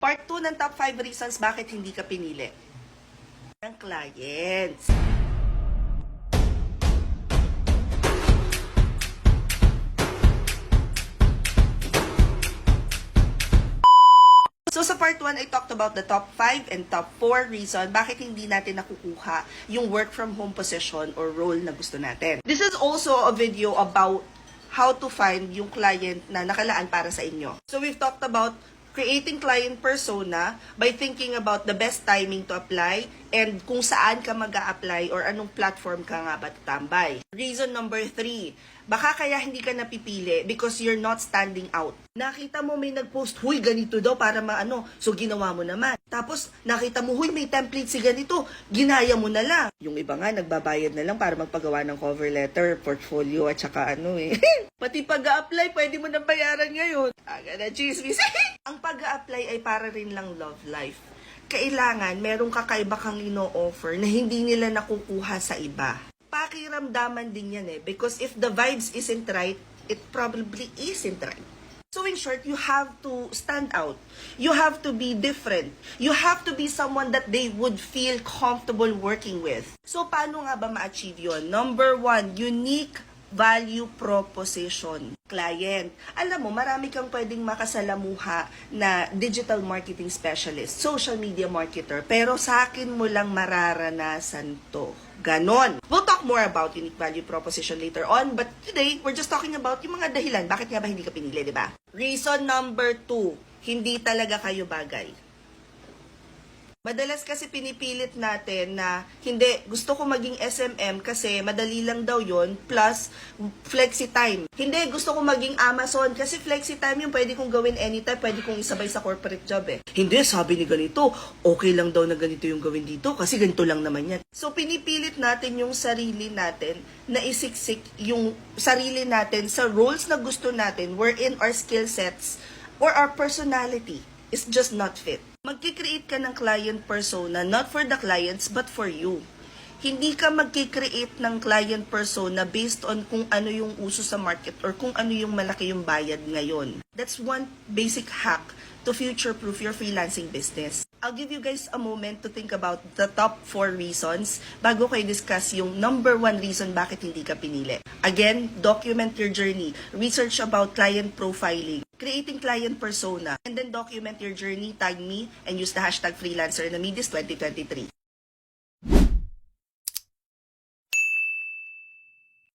Part 2 ng top 5 reasons bakit hindi ka pinili ng clients. So sa part 1, I talked about the top 5 and top 4 reason bakit hindi natin nakukuha yung work from home position or role na gusto natin. This is also a video about how to find yung client na nakalaan para sa inyo. So we've talked about creating client persona by thinking about the best timing to apply and kung saan ka mag-a-apply or anong platform ka nga ba tatambay. Reason number 3, baka kaya hindi ka napipili because you're not standing out. Nakita mo may nag-post, huy ganito daw para maano, so ginawa mo naman. Tapos nakita mo, huy may template si ganito, ginaya mo na lang. Yung iba nga nagbabayad na lang para magpagawa ng cover letter, portfolio at saka Pati pag-a-apply, pwede mo nang bayaran ngayon. Aga na chismis. Ang pag-a-apply ay para rin lang love life. Kailangan merong kakaiba kang ino-offer na hindi nila nakukuha sa iba. Pakiramdaman din yan because if the vibes isn't right, it probably isn't right. So in short, you have to stand out. You have to be different. You have to be someone that they would feel comfortable working with. So paano nga ba ma-achieve yun? Number 1, unique value proposition. Client. Alam mo, marami kang pwedeng makasalamuha na digital marketing specialist, social media marketer, pero sa akin mo lang mararanasan to. Ganon. We'll talk more about unique value proposition later on, but today, we're just talking about yung mga dahilan. Bakit nga ba hindi ka pinili, di ba? Reason number 2, hindi talaga kayo bagay. Madalas kasi pinipilit natin na hindi, gusto ko maging SMM kasi madali lang daw yon plus flexi time. Hindi, gusto ko maging Amazon kasi flexi time yung pwede kong gawin anytime, pwede kong isabay sa corporate job Hindi, sabi ni ganito, okay lang daw na ganito yung gawin dito kasi ganito lang naman yan. So pinipilit natin yung sarili natin na isiksik yung sarili natin sa roles na gusto natin wherein our skill sets or our personality is just not fit. Magkikreate ka ng client persona not for the clients but for you. Hindi ka magkikreate ng client persona based on kung ano yung uso sa market or kung ano yung malaki yung bayad ngayon. That's one basic hack to future-proof your freelancing business. I'll give you guys a moment to think about the top 4 reasons bago kayo discuss yung number 1 reason bakit hindi ka pinili. Again, document your journey. Research about client profiling, creating client persona, and then document your journey, tag me, and use the hashtag freelancer na Midis 2023.